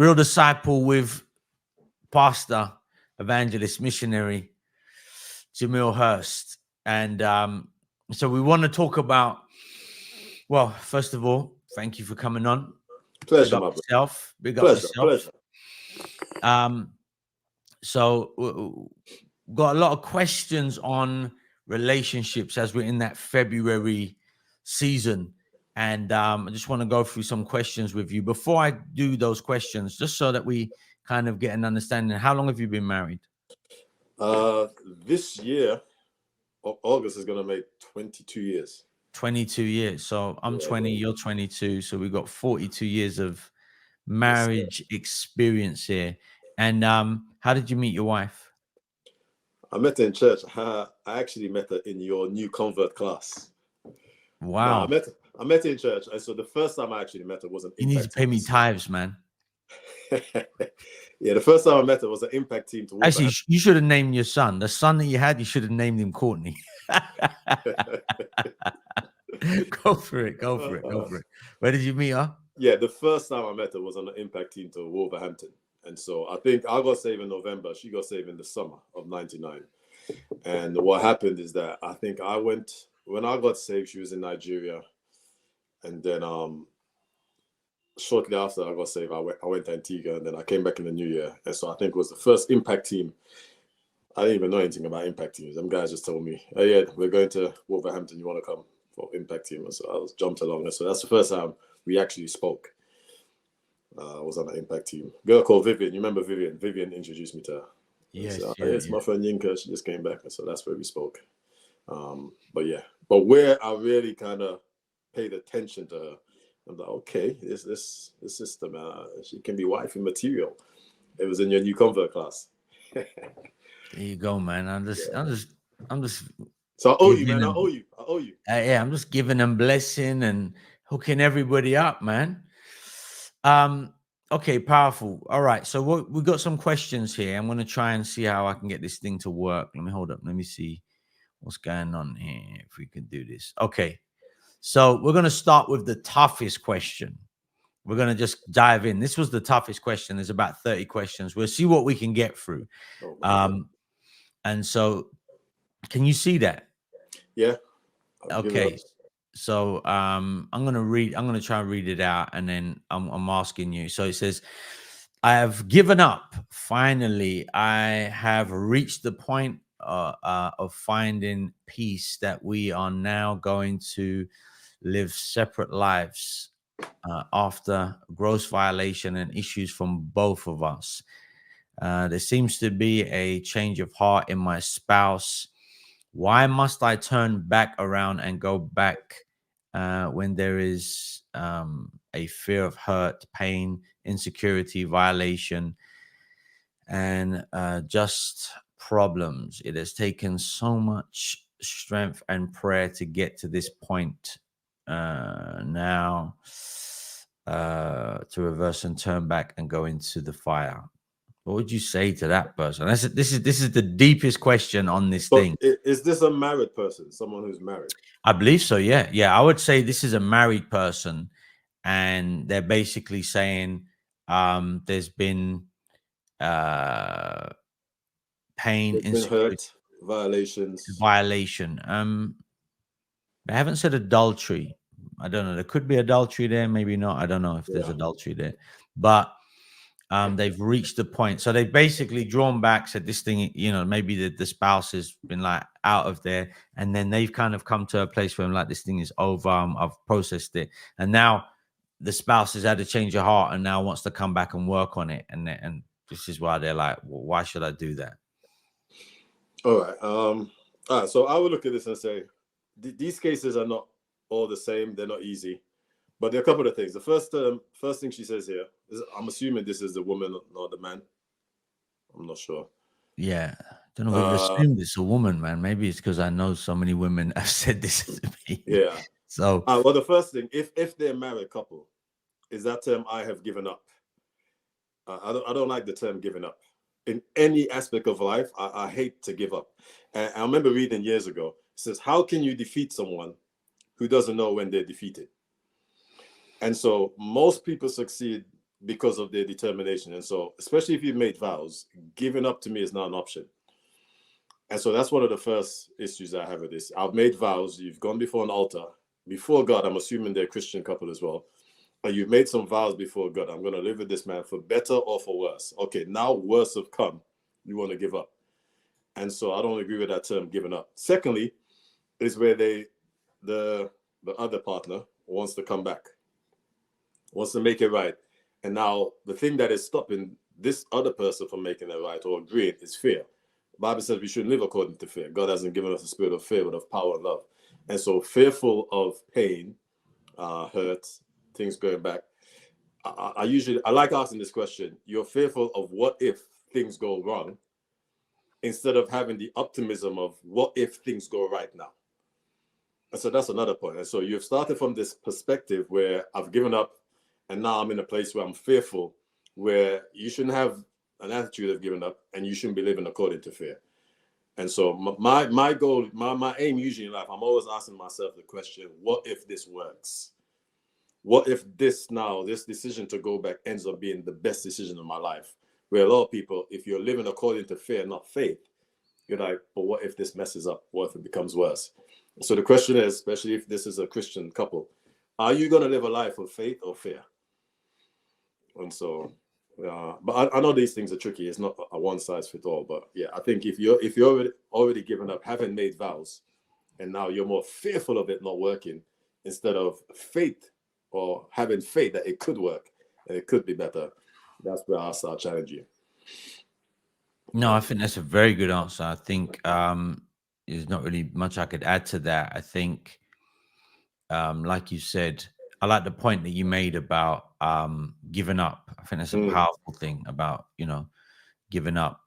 real disciple with pastor, evangelist, missionary Jamil Hurst. And so we want to talk about, well, first of all, thank you for coming on. Pleasure, Big up yourself. Big up pleasure, yourself. pleasure. So got a lot of questions on relationships as we're in that February season. And I just want to go through some questions with you. Before I do those questions, just so that we kind of get an understanding, how long have you been married? This year, August is going to make 22 years. 22 years. So I'm 20, you're 22. So we've got 42 years of marriage experience here. And how did you meet your wife? I met her in church. I actually met her in your new convert class. Wow. No, I met her in church. And so the first time I actually met her was an You need to pay me tithes, man. Yeah, the first time I met her was an impact team. Actually, you should have named your son. The son that you had, you should have named him Courtney. Go for it. Go for it. Go for it. Where did you meet her? Yeah, the first time I met her was on the impact team to Wolverhampton. And so I think I got saved in November. She got saved in the summer of 99. And what happened is that I think when I got saved, she was in Nigeria. And then shortly after I got saved, I went to Antigua, and then I came back in the new year. And so I think it was the first impact team. I didn't even know anything about impact teams. Some guys just told me, oh yeah, we're going to Wolverhampton. You want to come for impact team? And so I jumped along. And so that's the first time we actually spoke. I was on the impact team. A girl called Vivian. You remember Vivian? Vivian introduced me to her. Yes, so, it's my friend Yinka. She just came back. And so that's where we spoke. But where I really kind of paid attention to her, I'm like, okay, this system, she can be wifey material. It was in your new convert class. There you go, man. I'm just. So I owe you, man. I owe you. Yeah, I'm just giving them blessing and hooking everybody up, man. Okay, powerful. All right, so we got some questions here. I'm gonna try and see how I can get this thing to work. Let me hold up. Let me see what's going on here. If we can do this. Okay, so we're gonna start with the toughest question. We're gonna just dive in. This was the toughest question. There's about 30 questions. We'll see what we can get through. And so, can you see that? Yeah. Okay. So I'm gonna try and read it out, and then I'm asking you. So it says, I have given up. Finally, I have reached the point of finding peace that we are now going to live separate lives after gross violation and issues from both of us. There seems to be a change of heart in my spouse. Why must I turn back around and go back when there is a fear of hurt, pain, insecurity, violation, and just problems? It has taken so much strength and prayer to get to this point now to reverse and turn back and go into the fire. What would you say to that person? This is the deepest question on this thing. Is this a married person? Someone who's married? I believe so. Yeah. I would say this is a married person, and they're basically saying there's been pain, insecurity, hurt, violation. They haven't said adultery. I don't know. There could be adultery there, maybe not. I don't know if there's adultery there, but they've reached the point. So they've basically drawn back, said this thing, maybe the spouse has been like out of there. And then they've kind of come to a place where I'm like, this thing is over. I've processed it. And now the spouse has had to change her heart and now wants to come back and work on it. And this is why they're like, well, why should I do that? All right. All right. So I would look at this and say, these cases are not all the same. They're not easy. But there are a couple of things. The first thing she says here is, I'm assuming this is the woman, not the man. I'm not sure. Yeah. I don't know if you assumed it's a woman, man. Maybe it's because I know so many women have said this to me. Yeah. So, well, the first thing, if they're a married couple, is that term "I have given up." I don't like the term "giving up" in any aspect of life. I hate to give up. And I remember reading years ago. It says, "How can you defeat someone who doesn't know when they're defeated?" And so most people succeed because of their determination. And so, especially if you've made vows, giving up to me is not an option. And so that's one of the first issues I have with this. I've made vows. You've gone before an altar, before God. I'm assuming they're a Christian couple as well. And you've made some vows before God. I'm going to live with this man for better or for worse. Okay, now worse have come. You want to give up. And so I don't agree with that term, giving up. Secondly, is where the other partner wants to come back, wants to make it right. And now the thing that is stopping this other person from making it right or agreeing is fear. The Bible says we shouldn't live according to fear. God hasn't given us a spirit of fear, but of power and love. And so fearful of pain, hurt, things going back. I like asking this question. You're fearful of what if things go wrong, instead of having the optimism of what if things go right now. And so that's another point. And so you've started from this perspective where I've given up, and now I'm in a place where I'm fearful, where you shouldn't have an attitude of giving up, and you shouldn't be living according to fear. And so my goal, my aim usually in life, I'm always asking myself the question, what if this works? What if this decision to go back ends up being the best decision of my life? Where a lot of people, if you're living according to fear, not faith, you're like, but what if this messes up? What if it becomes worse? So the question is, especially if this is a Christian couple, are you going to live a life of faith or fear? And so, but I know these things are tricky. It's not a one size fits all. But yeah, I think if you're already given up, haven't made vows, and now you're more fearful of it not working, instead of faith or having faith that it could work and it could be better, that's where I start challenging you. No, I think that's a very good answer. I think there's not really much I could add to that. I think, like you said, I like the point that you made about giving up. I think that's a powerful thing about, giving up.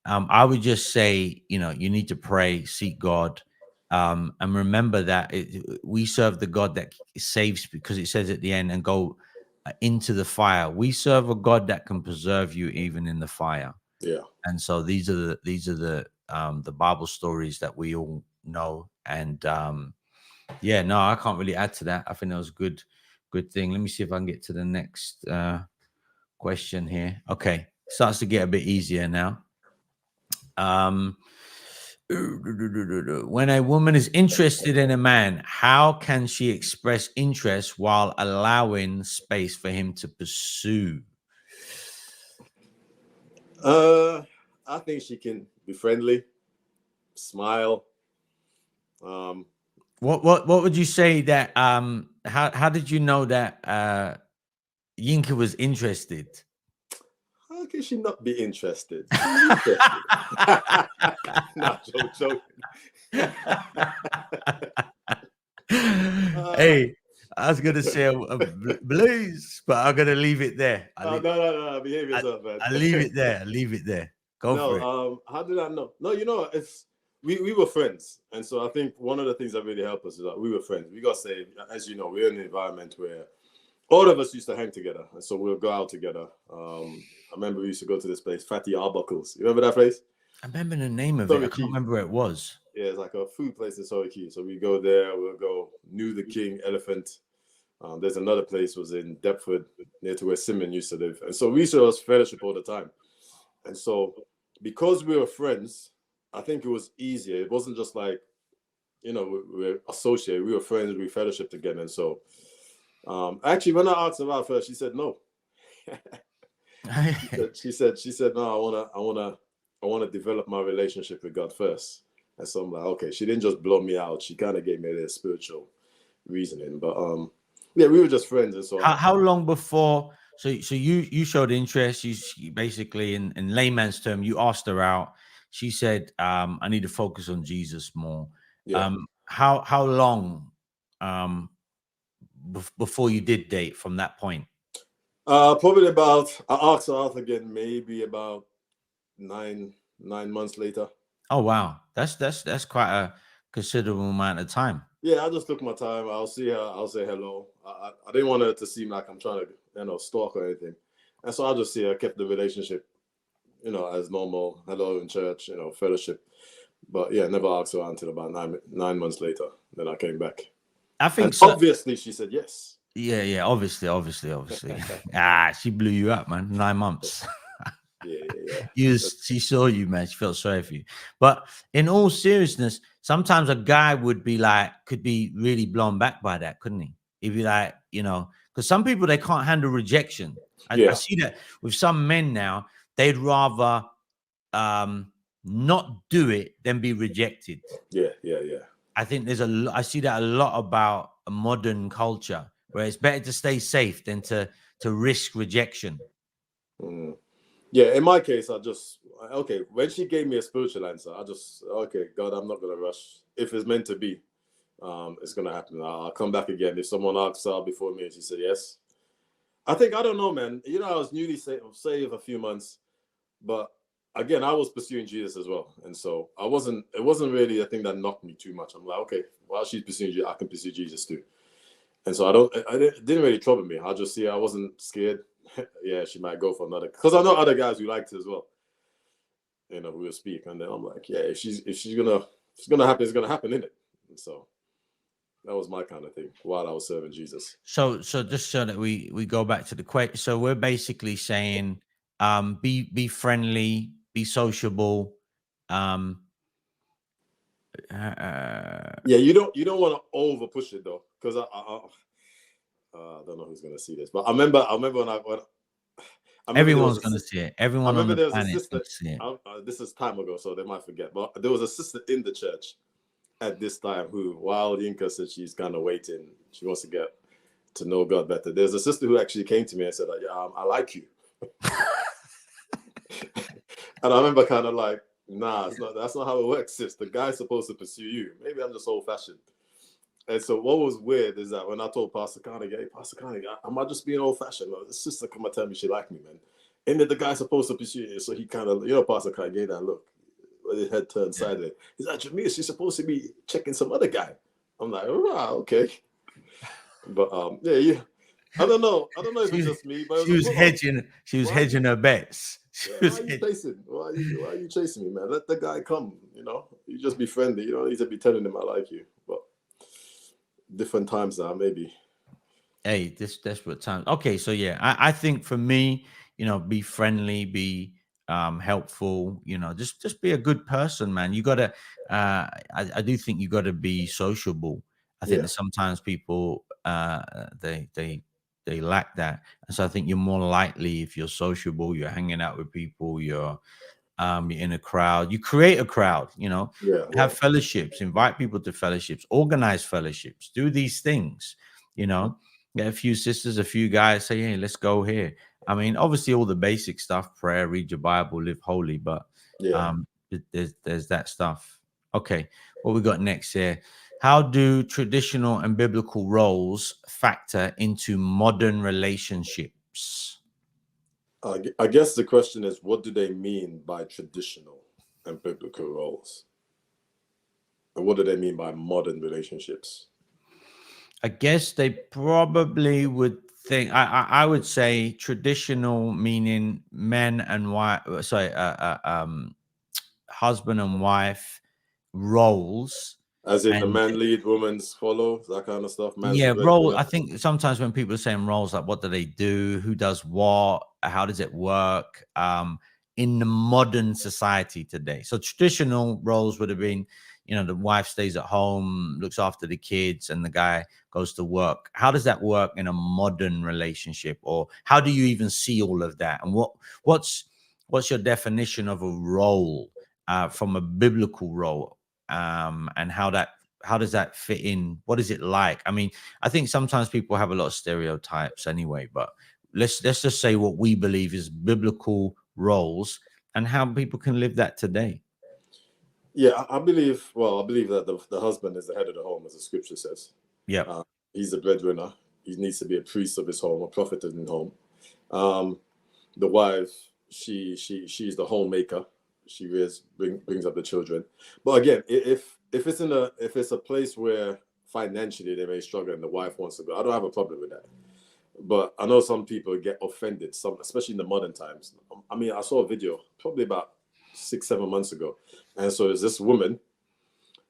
I would just say, you need to pray, seek God, and remember that we serve the God that saves, because it says at the end, and go into the fire. We serve a God that can preserve you even in the fire. Yeah. And so these are the Bible stories that we all know. And yeah, no, I can't really add to that. I think that was a good thing. Let me see if I can get to the next question here. Okay, starts to get a bit easier now. When a woman is interested in a man, how can she express interest while allowing space for him to pursue? I think she can be friendly, smile. What would you say that how did you know that Yinka was interested? How can she not be interested? She's interested. No, joking. Hey, I was gonna say a blues, but I'm gonna leave it there. No, behave yourself, man. I leave it there. Go for it. How did I know? No, it's we were friends, and so I think one of the things that really helped us is that we were friends. We got saved, as you know, we're in an environment where all of us used to hang together, and so we'll go out together. I remember we used to go to this place, Fatty Arbuckles. You remember that place? I remember the name of it. I can't remember where it was. Yeah, it's like a food place in Sorry. So we go there. We'll go New the King, Elephant. There's another place was in Deptford, near to where Simon used to live. And so we used to host fellowship all the time. And so because we were friends, I think it was easier. It wasn't just like, we were associated. We were friends. We fellowship together. And so actually, when I asked her out first, she said no. she said no. I want to develop my relationship with God first. And so I'm like, okay. She didn't just blow me out. She kind of gave me a spiritual reasoning. But yeah, we were just friends. And so how long before? So you showed interest. You basically, in layman's term, you asked her out. She said, I need to focus on Jesus more. Yeah. How long before you did date from that point? Probably about, I asked her out again, maybe about nine months later. Oh wow, that's quite a considerable amount of time. Yeah, I just took my time. I'll see her. I'll say hello. I didn't want her to seem like I'm trying to stalk or anything, and so I'll just see her. Kept the relationship, as normal. Hello in church, fellowship. But yeah, never asked her until about 9 months later. Then I came back. I think obviously she said yes. Yeah. Obviously. She blew you up, man. 9 months. Yeah. She saw you, man. She felt sorry for you. But in all seriousness, sometimes a guy could be really blown back by that, couldn't he? If you because some people they can't handle rejection. I Yeah. see that with some men now, they'd rather not do it than be rejected. Yeah. I think I see that a lot about a modern culture where it's better to stay safe than to risk rejection. Mm. Yeah, in my case, okay, when she gave me a spiritual answer, okay, God, I'm not going to rush. If it's meant to be, it's going to happen. I'll come back again. If someone asks her before me and she said yes. I don't know, man. I was newly saved a few months, but again, I was pursuing Jesus as well. And so it wasn't really a thing that knocked me too much. I'm like, okay, while she's pursuing Jesus, I can pursue Jesus too. And so it didn't really trouble me. I wasn't scared. Yeah, she might go for another, because I know other guys who liked it as well, who will speak. And then I'm like, yeah, if it's gonna happen, it's gonna happen, innit? And so that was my kind of thing while I was serving Jesus. So just so that we go back to the question, so we're basically saying, be friendly, be sociable. Um, Yeah, you don't want to over push it though, because I don't know who's gonna see this, but I remember I remember there was everyone's gonna see it. I Everyone on remember the there was a planet is sister. gonna see it. This is time ago, so they might forget. But there was a sister in the church at this time who, while Yinka said she's kind of waiting, she wants to get to know God better. There's a sister who actually came to me and said, like, yeah, I like you. And I remember kind of like, nah, that's not how it works, sis. The guy's supposed to pursue you. Maybe I'm just old fashioned. And so what was weird is that when I told Pastor Carnegie, hey, Pastor Carnegie, am I just being old fashioned? No, this sister come and tell me she liked me, man. And then the guy's supposed to pursue you. So he kind of, Pastor Carnegie gave that look. With his head turned sideways. He's like, Jamile, she's supposed to be checking some other guy. I'm like, oh, wow, okay. But yeah. I don't know if it's just me, but it was She a was put on. hedging. She was Why hedging her bets. why are you chasing? Why are you chasing me, man? Let the guy come, You just be friendly. You don't need to be telling him I like you. But different times now, maybe. Hey, this desperate times. Okay, so yeah, I think for me, be friendly, be helpful, just be a good person, man. You gotta I do think you gotta be sociable. I think Yeah. that sometimes people they lack that. And so I think you're more likely if you're sociable, you're hanging out with people, you're in a crowd, you create a crowd, Yeah. have fellowships, invite people to fellowships, organize fellowships, do these things, get a few sisters, a few guys, say, hey, let's go here. I mean, obviously all the basic stuff, prayer, read your Bible, live holy, but Yeah. there's that stuff. Okay, what we got next here? How do traditional and biblical roles factor into modern relationships? I guess the question is, what do they mean by traditional and biblical roles? And what do they mean by modern relationships? I guess they probably would think. I would say traditional, meaning men and wife. Sorry, husband and wife roles, As in the and man lead, woman's follow, that kind of stuff. Man's the yeah, role. breadwinner. I think sometimes when people are saying roles, like what do they do? Who does what? How does it work? In the modern society today. So traditional roles would have been, the wife stays at home, looks after the kids, and the guy goes to work. How does that work in a modern relationship? Or how do you even see all of that? And what's your definition of a role from a biblical role? And how does that fit in? What is it like? I mean, I think sometimes people have a lot of stereotypes anyway, but let's just say what we believe is biblical roles and how people can live that today. Yeah, I believe. Well, I believe that the husband is the head of the home, as the scripture says. Yep. Uh, he's the breadwinner. He needs to be a priest of his home, a prophet in his home. Um, the wife, she's the homemaker. She brings up the children. But again, if it's a place where financially they may struggle and the wife wants to go, I don't have a problem with that. But I know some people get offended, especially in the modern times. I mean, I saw a video probably about 6-7 months ago, and so there's this woman.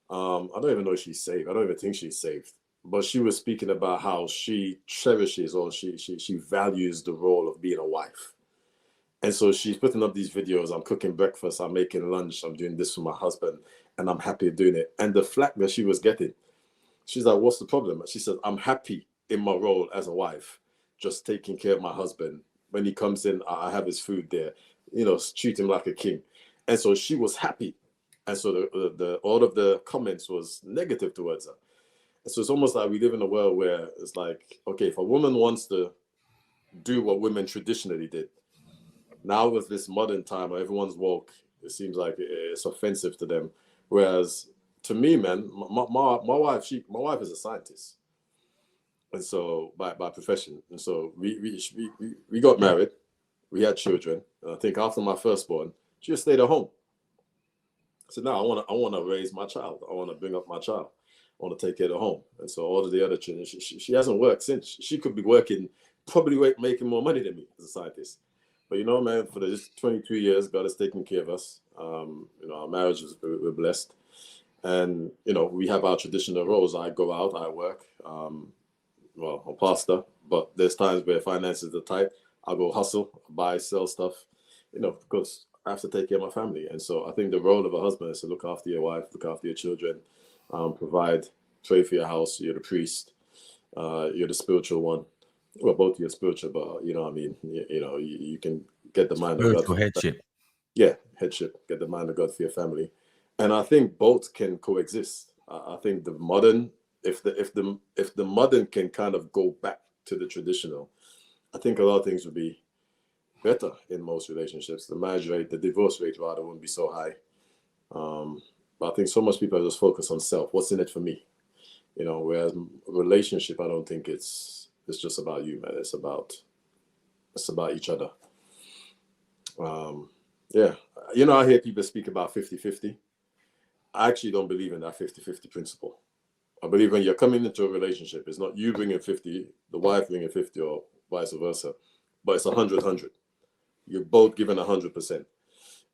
I don't even know if she's saved. I don't even think she's saved. but she was speaking about how she cherishes or she values the role of being a wife. And so she's putting up these videos. I'm cooking breakfast, I'm making lunch, I'm doing this for my husband, and I'm happy doing it. And the flack that she was getting, she's like, what's the problem? She said, I'm happy in my role as a wife, just taking care of my husband. When he comes in, I have his food there, treat him like a king. And so she was happy. And so the all of the comments was negative towards her. And so it's almost like we live in a world where it's like, okay, if a woman wants to do what women traditionally did, now with this modern time where everyone's woke, it seems like it's offensive to them. Whereas to me, man, my wife is a scientist, and so by profession, and so we got married, we had children, and I think after my firstborn, she just stayed at home. I said, no, I want to raise my child. I want to bring up my child. I want to take care of the home. And so all of the other children, she hasn't worked since. She could be working, probably making more money than me as a scientist. But man, for the 22 years, God has taken care of us. Our marriage we're blessed, and we have our traditional roles. I go out, I work. I'm a pastor, but there's times where finances are tight. I go hustle, buy, sell stuff, because I have to take care of my family. And so I think the role of a husband is to look after your wife, look after your children, provide, pray for your house. You're the priest, you're the spiritual one. Well, both you're spiritual, but what I mean. You can get the mind of God. Spiritual headship. Yeah, headship. Get the mind of God for your family, and I think both can coexist. I think the modern, if the modern can kind of go back to the traditional, I think a lot of things would be better in most relationships. The marriage rate, the divorce rate rather, wouldn't be so high. But I think so much people just focus on self. What's in it for me? Whereas relationship, I don't think it's just about you, man. It's about each other. Yeah. I hear people speak about 50-50. I actually don't believe in that 50-50 principle. I believe when you're coming into a relationship, it's not you bringing 50, the wife bringing 50, or vice versa, but it's 100-100. You're both given 100%.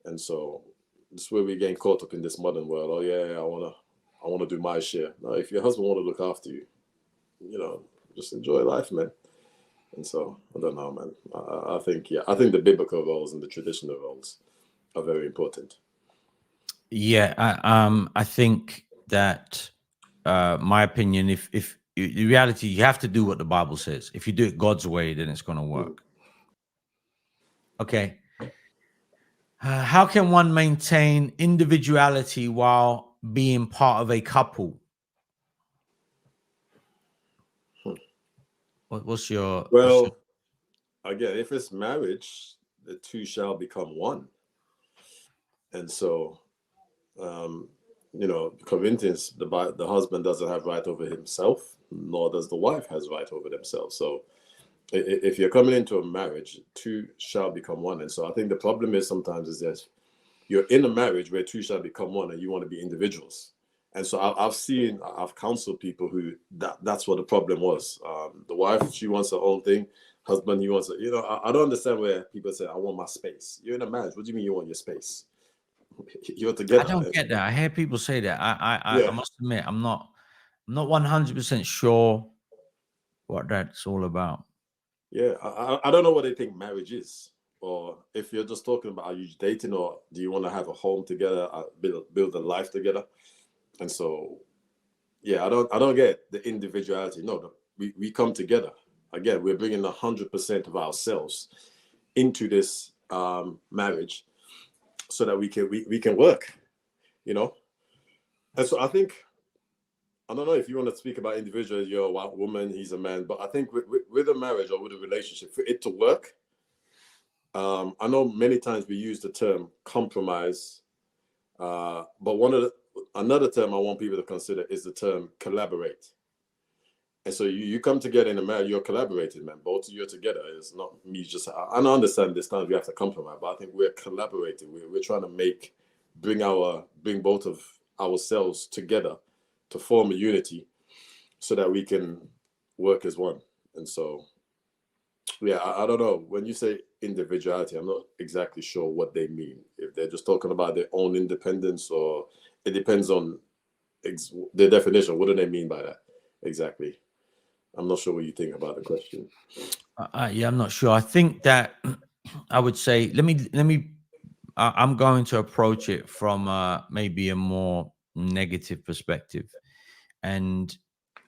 And so this is where we're getting caught up in this modern world. Oh yeah, I wanna do my share. Now, if your husband want to look after you, just enjoy life, man. And so I don't know, man. I think the biblical roles and the traditional roles are very important. Yeah, I think that my opinion, if the reality, you have to do what the Bible says. If you do it God's way, then it's going to work. Okay. How can one maintain individuality while being part of a couple? What's your? Again, if it's marriage, the two shall become one. And so, Corinthians, the husband doesn't have right over himself, nor does the wife has right over themselves. So if you're coming into a marriage, two shall become one. And so I think the problem is sometimes is that you're in a marriage where two shall become one and you want to be individuals. And so I've counseled people who that's what the problem was. The wife, she wants her own thing. Husband, he wants I don't understand where people say, I want my space. You're in a marriage. What do you mean you want your space? You're together. I don't get that. I hear people say that. I must admit, I'm not 100% sure what that's all about. Yeah, I don't know what they think marriage is, or if you're just talking about, are you dating, or do you want to have a home together, build a life together? And so, yeah, I don't get the individuality. No, we come together. Again, we're bringing 100% of ourselves into this marriage, so that we can work, And so I think, I don't know if you want to speak about individuals, you're a white woman, he's a man, but I think with a marriage or with a relationship, for it to work, I know many times we use the term compromise, but another term I want people to consider is the term collaborate. And so you come together in a marriage, you're collaborating, man. Both of you are together. It's not me just. I understand this times we have to compromise, but I think we're collaborating. We're trying to bring both of ourselves together to form a unity, so that we can work as one. And so, yeah, I don't know. When you say individuality, I'm not exactly sure what they mean. If they're just talking about their own independence, or it depends on the definition. What do they mean by that? exactly. I'm not sure what you think about the question. Yeah, I'm not sure. I think that I would say I'm going to approach it from maybe a more negative perspective. And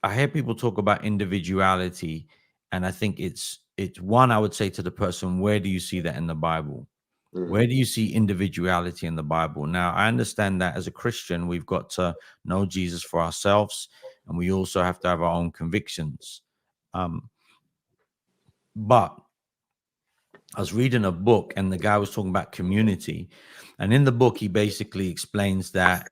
I hear people talk about individuality, and I think it's one. I would say to the person, where do you see that in the Bible? Where do you see individuality in the Bible? Now, I understand that as a Christian, we've got to know Jesus for ourselves, and we also have to have our own convictions. But I was reading a book, and the guy was talking about community, and in the book, he basically explains that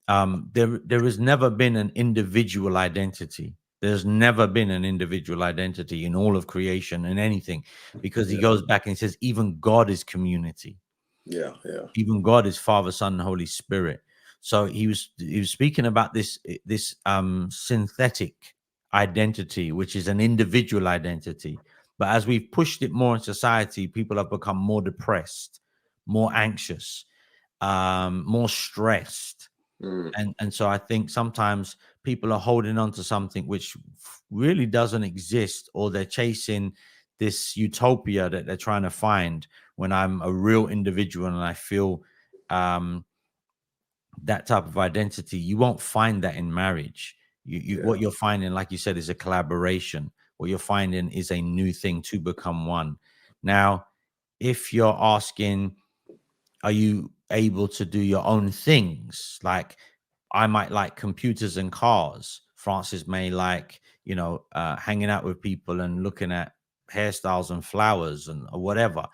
there has never been an individual identity. There's never been an individual identity in all of creation and anything, because he goes back and he says even God is community. Yeah, yeah. Even God is Father, Son, and Holy Spirit. So he was speaking about this synthetic identity, which is an individual identity. But as we've pushed it more in society, people have become more depressed, more anxious, more stressed. And so I think sometimes people are holding on to something which really doesn't exist, or they're chasing this utopia that they're trying to find. When I'm a real individual and I feel that type of identity, you won't find that in marriage. What you're finding, like you said, is a collaboration. What you're finding is a new thing to become one. Now, if you're asking, are you able to do your own things? Like, I might like computers and cars. Francis may like, hanging out with people and looking at hairstyles and flowers and or whatever.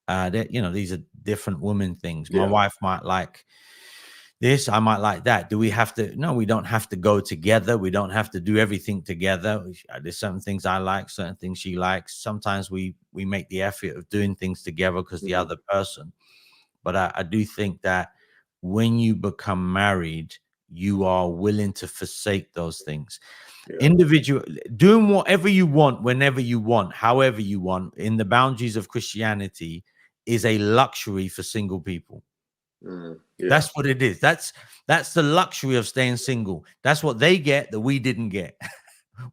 These are different women things. My wife might like this. I might like that. Do we have to? No, we don't have to go together. We don't have to do everything together. There's certain things I like, certain things she likes. Sometimes we make the effort of doing things together because the other person. But I do think that when you become married, you are willing to forsake those things. Individual, doing whatever you want, whenever you want, however you want, in the boundaries of Christianity, is a luxury for single people. That's what it is. That's the luxury of staying single. That's what they get that we didn't get.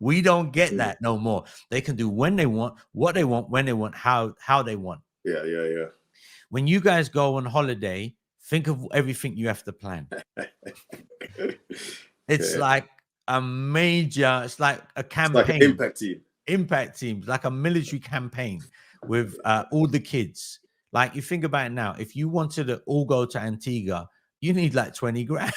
We don't get that no more. They can do when they want, what they want, when they want, how they want. Yeah. When you guys go on holiday, think of everything you have to plan. It's like a major, it's like a campaign. It's like an impact team. Impact teams, like a military campaign with all the kids. Like, you think about it now, if you wanted to all go to Antigua, you need like 20 grand.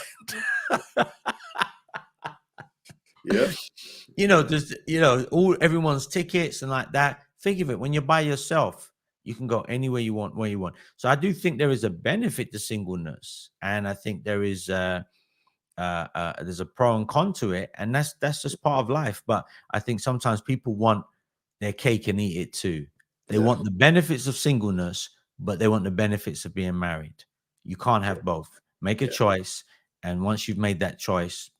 Just everyone's tickets and like that. Think of it, when you're by yourself, you can go anywhere you want, where you want. So I do think there is a benefit to singleness, and I think there is there's a pro and con to it, and that's just part of life. But I think sometimes people want their cake and eat it too. They want the benefits of singleness, but they want the benefits of being married. You can't have both. Make a choice, and once you've made that choice,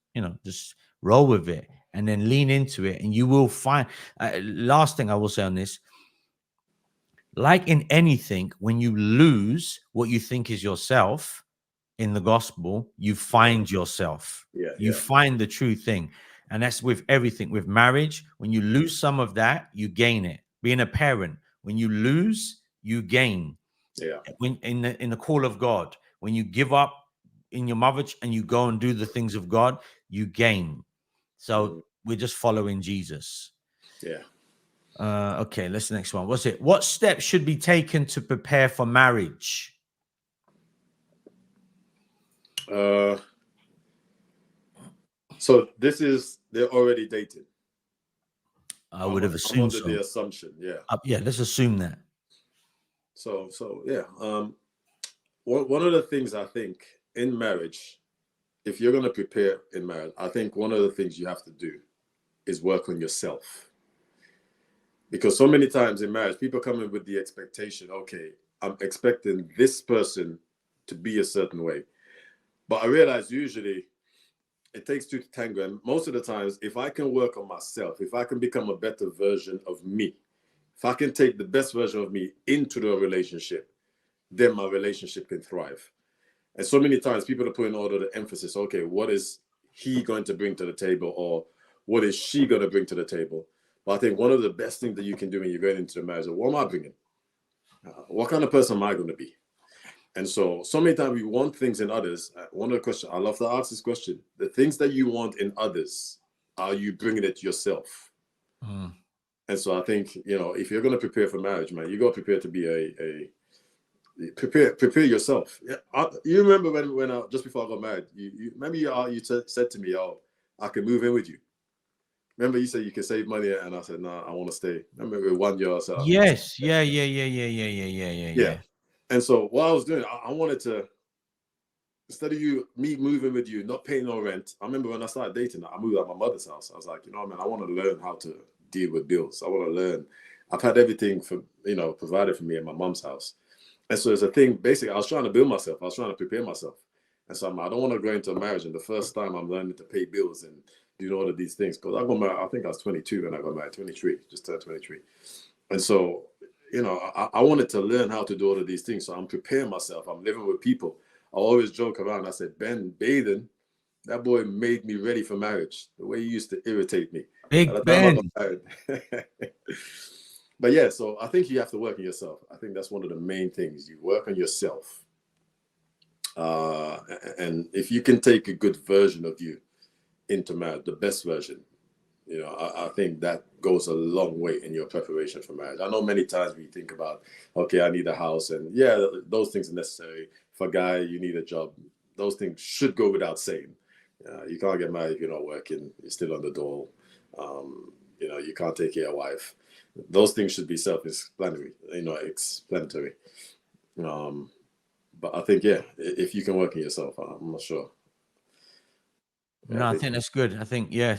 just roll with it and then lean into it, and you will find. Last thing I will say on this: like in anything, when you lose what you think is yourself in the gospel, you find yourself. You find the true thing. And that's with everything. With marriage, when you lose some of that, you gain it. Being a parent, when you lose, you gain. When in the call of God, when you give up in your mother and you go and do the things of God, you gain. So we're just following Jesus. Okay, let's next one. What's it? What steps should be taken to prepare for marriage? So this is, they're already dating. I would have assumed. I'm under the assumption, let's assume that. So yeah. One of the things I think in marriage, if you're going to prepare in marriage, I think one of the things you have to do is work on yourself. Because so many times in marriage, people come in with the expectation, okay, I'm expecting this person to be a certain way. But I realize usually it takes two to tango. And most of the times, if I can work on myself, if I can become a better version of me, if I can take the best version of me into the relationship, then my relationship can thrive. And so many times people are putting all of the emphasis, okay, what is he going to bring to the table? Or what is she going to bring to the table? But I think one of the best things that you can do when you're going into a marriage is, what am I bringing? What kind of person am I going to be? And so many times we want things in others. One of the questions, I love to ask this question: the things that you want in others, are you bringing it yourself? And so I think, if you're going to prepare for marriage, man, you got to prepare to be prepare yourself. Yeah, you remember when I, just before I got married, you remember you said to me, "Oh, I can move in with you." Remember you said you can save money, and I said, "No, I want to stay." Remember 1 year I said, Yes. Yeah. And so what I was doing, I wanted to, instead of me moving with you, not paying no rent. I remember when I started dating, I moved out of my mother's house. I was like, man, I want to learn how to deal with bills. I want to learn. I've had everything provided for me in my mom's house. And so it's a thing, basically, I was trying to build myself. I was trying to prepare myself. And so I don't want to go into a marriage, and the first time I'm learning to pay bills and doing all of these things. Because I got married, I think I was 22 when I got married, 23, just turned 23. And so, I wanted to learn how to do all of these things. So I'm preparing myself. I'm living with people. I always joke around. I said, Ben Baden, that boy made me ready for marriage. The way he used to irritate me. Big By the time I got Ben. married. But yeah, so I think you have to work on yourself. I think that's one of the main things. You work on yourself. And if you can take a good version of you into marriage, the best version, I think that goes a long way in your preparation for marriage. I know many times we think about, okay, I need a house, and yeah, those things are necessary. For a guy, you need a job. Those things should go without saying. You can't get married if you're not working. You're still on the dole. You can't take care of a wife. Those things should be self-explanatory. Explanatory. But I think, yeah, if you can work on yourself, I'm not sure. No, I think that's good. I think, yeah.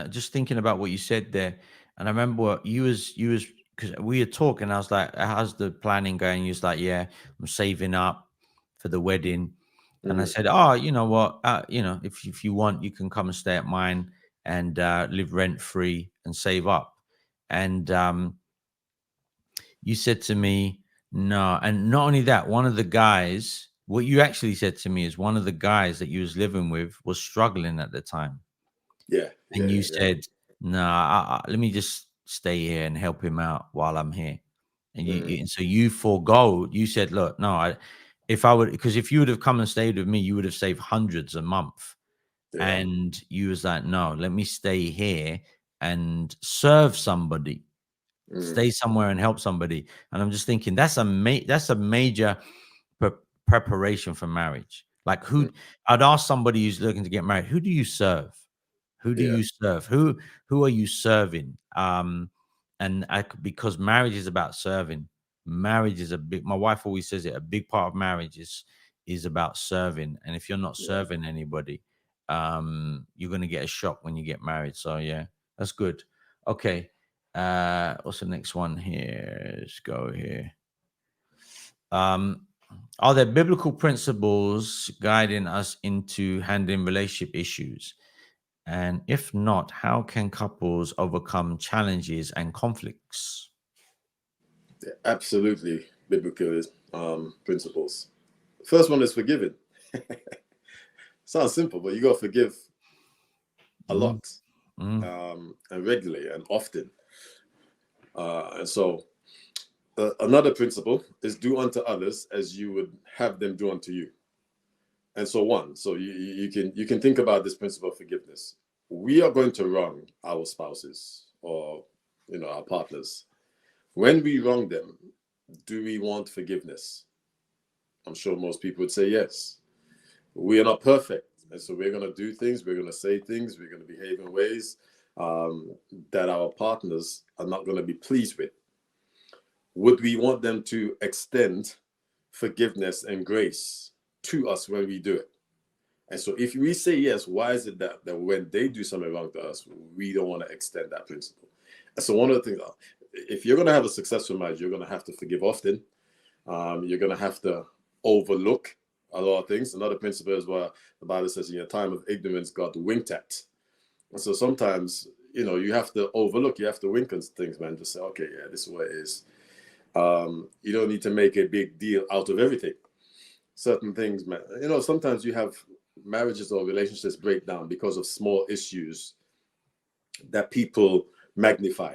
Just thinking about what you said there, and I remember what you was because we were talking. I was like, "How's the planning going?" You was like, "Yeah, I'm saving up for the wedding." And I said, "Oh, you know what? If you want, you can come and stay at mine and live rent free and save up." And you said to me, "No." And not only that, one of the guys, what you actually said to me is one of the guys that you was living with was struggling at the time. Yeah. And you said, "No, let me just stay here and help him out while I'm here." And and so you forego. You said, "Look, no, if I would, because if you would have come and stayed with me, you would have saved hundreds a month." Yeah. And you was like, "No, let me stay here and serve somebody, stay somewhere and help somebody." And I'm just thinking that's a major preparation for marriage. Like, I'd ask somebody who's looking to get married, who do you serve? Who do Yeah. you serve? Who are you serving? Because marriage is about serving. Marriage is my wife always says it, a big part of marriage is about serving. And if you're not serving anybody, you're gonna get a shock when you get married. So yeah, that's good. Okay. What's the next one here? Let's go here. Are there biblical principles guiding us into handling relationship issues? And if not, how can couples overcome challenges and conflicts? Absolutely biblical principles. First one is forgiving. Sounds simple, but you got to forgive a lot, and regularly and often. And so another principle is do unto others as you would have them do unto you. And so you can think about this principle of forgiveness. We are going to wrong our spouses or our partners. When we wrong them, do we want forgiveness? I'm sure most people would say yes. We are not perfect. And so we're going to do things, we're going to say things, we're going to behave in ways that our partners are not going to be pleased with. Would we want them to extend forgiveness and grace to us when we do it? And so if we say yes, why is it that when they do something wrong to us, we don't want to extend that principle? And so one of the things, if you're going to have a successful marriage, you're going to have to forgive often. You're going to have to overlook a lot of things. Another principle is what the Bible says, in your time of ignorance, God winked at. And so sometimes, you have to overlook, you have to wink on things, man. Just say, okay, yeah, this is what it is. You don't need to make a big deal out of everything. Certain things, man. Sometimes you have marriages or relationships break down because of small issues that people magnify.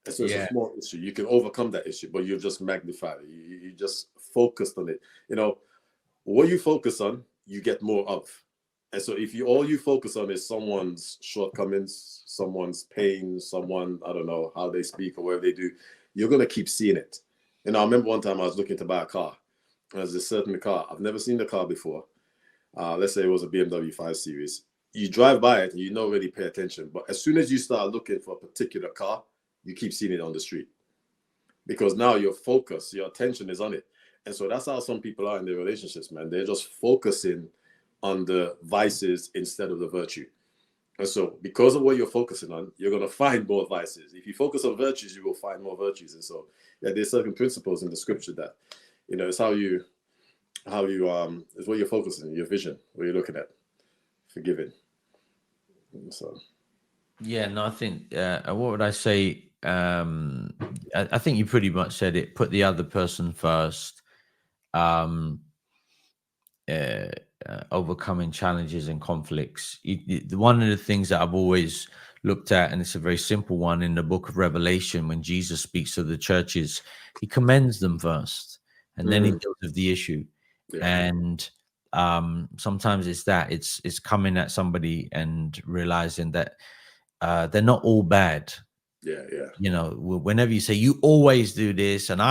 And so it's a Yeah. small issue. You can overcome that issue, but you've just magnified it. You just focused on it. You know, what you focus on, you get more of. And so if you all you focus on is someone's shortcomings, someone's pain, someone, I don't know, how they speak or whatever they do, you're gonna keep seeing it. You know, I remember one time I was looking to buy a car. There's a certain car. I've never seen the car before. Let's say it was a BMW 5 Series. You drive by it and you don't really pay attention. But as soon as you start looking for a particular car, you keep seeing it on the street. Because now your focus, your attention is on it. And so that's how some people are in their relationships, man. They're just focusing on the vices instead of the virtue. And so because of what you're focusing on, you're going to find more vices. If you focus on virtues, you will find more virtues. And so there's certain principles in the scripture that, you know, it's it's what you're focusing on, your vision, what you're looking at, forgiving. So Yeah, no, I think what would I say? I think you pretty much said it. Put the other person first. Um, uh, Overcoming challenges and conflicts. One of the things that I've always looked at, and it's a very simple one in the book of Revelation, when Jesus speaks to the churches, he commends them first, and then he deals with the issue. yeah, And sometimes it's coming at somebody and realizing that they're not all bad. yeah. You know, whenever you say you always do this and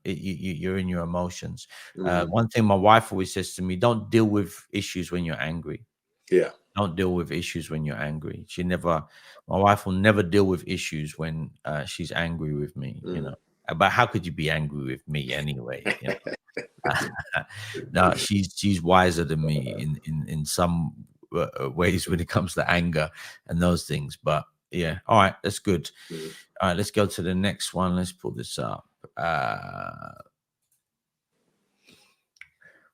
you're in your emotions. One thing my wife always says to me: don't deal with issues when you're angry. Yeah. Don't deal with issues when you're angry. My wife will never deal with issues when she's angry with me. But how could you be angry with me anyway? No, she's wiser than me in some ways when it comes to anger and those things. But yeah, all right, that's good. All right, let's go to the next one. Let's pull this up.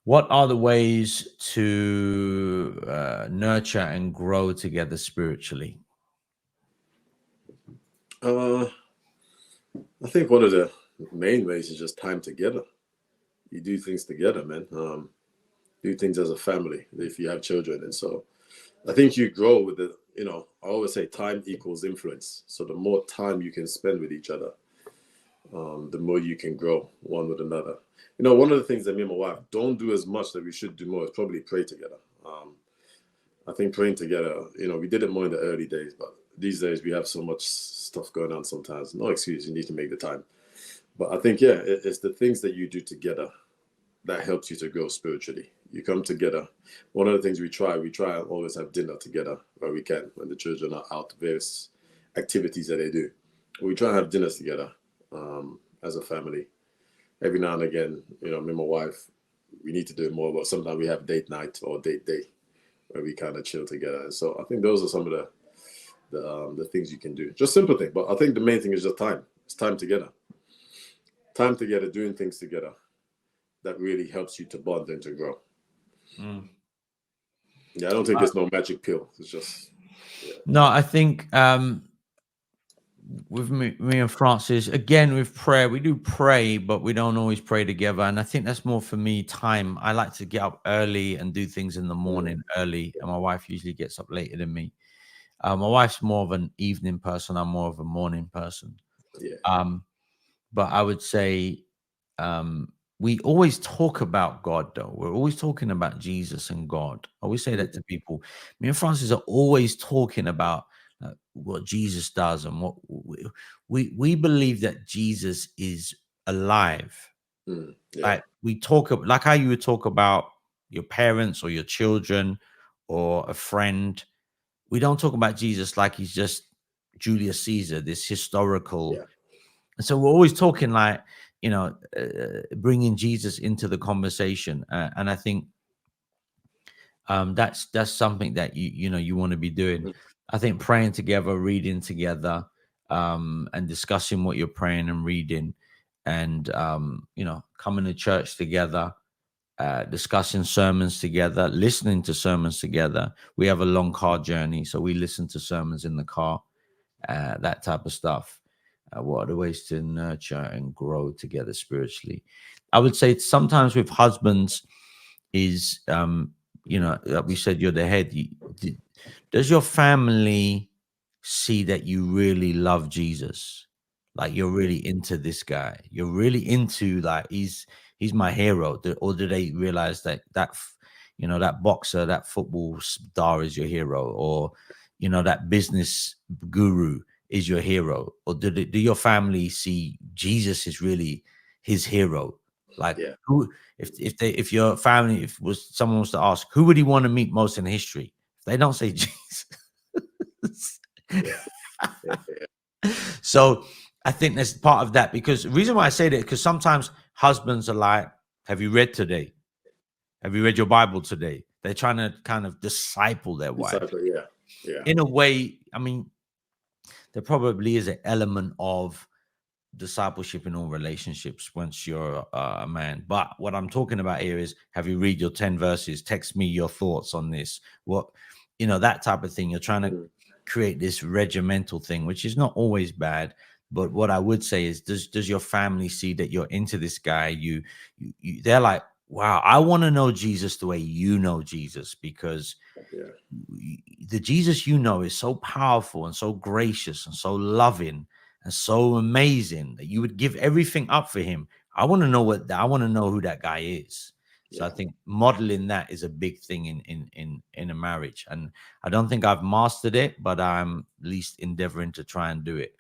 What are the ways to nurture and grow together spiritually? I think one of the main ways is just time together. You do things together, man. Do things as a family if you have children. And so I think you grow with I always say time equals influence. So the more time you can spend with each other, the more you can grow one with another. One of the things that me and my wife don't do as much that we should do more is probably pray together. I think praying together, we did it more in the early days, but these days we have so much stuff going on sometimes. No excuse, you need to make the time. But I think, yeah, it's the things that you do together that helps you to grow spiritually. You come together. One of the things we try and always have dinner together where we can, when the children are out, various activities that they do. We try and have dinners together as a family. Every now and again, me and my wife, we need to do it more, but sometimes we have date night or date day where we kind of chill together. And so I think those are some of the things you can do. Just simple things. But I think the main thing is just time. It's time together. Time together, doing things together. That really helps you to bond and to grow. Yeah, I don't think there's no magic pill. It's just No, I think with me and Francis, again with prayer, we do pray, but we don't always pray together. And I think that's more for me time. I like to get up early and do things in the morning early, and my wife usually gets up later than me. My wife's more of an evening person. I'm more of a morning person. yeah. But I would say we always talk about God, though. We're always talking about Jesus and God. I always say that to people. Me and Francis are always talking about what Jesus does and what we believe that Jesus is alive. Yeah. Like we talk, like how you would talk about your parents or your children or a friend. We don't talk about Jesus like he's just Julius Caesar, this historical. Yeah. And so we're always talking like, bringing Jesus into the conversation. And I think that's something that you want to be doing. I think praying together, reading together, and discussing what you're praying and reading, and coming to church together, discussing sermons together, listening to sermons together. We have a long car journey, so we listen to sermons in the car, that type of stuff. What are the ways to nurture and grow together spiritually? I would say sometimes with husbands is you know, like we said, you're the head. Does your family see that you really love Jesus? Like you're really into this guy. You're really into like he's my hero. Or do they realize that you know, that boxer, that football star is your hero, or you know, that business guru is your hero, or do your family see Jesus is really his hero? Like Yeah. who, if your family, if was someone was to ask, who would he want to meet most in history? If they don't say Jesus. Yeah. Yeah. So I think that's part of that, because the reason why I say that, because sometimes husbands are like, have you read today? Have you read your Bible today? They're trying to kind of disciple their wife. Decipher. Yeah. Yeah. In a way, I mean, there probably is an element of discipleship in all relationships once you're a man. But what I'm talking about here is, have you read your 10 verses? Text me your thoughts on this. What, you know, that type of thing. You're trying to Mm. create this regimental thing, which is not always bad. But what I would say is, does your family see that you're into this guy? They're like, wow, I want to know Jesus the way you know Jesus, because Yeah. the Jesus you know is so powerful and so gracious and so loving and so amazing that you would give everything up for him. I want to know I want to know who that guy is. So I Yeah. think modeling that is a big thing in a marriage. And I don't think I've mastered it, but I'm at least endeavoring to try and do it.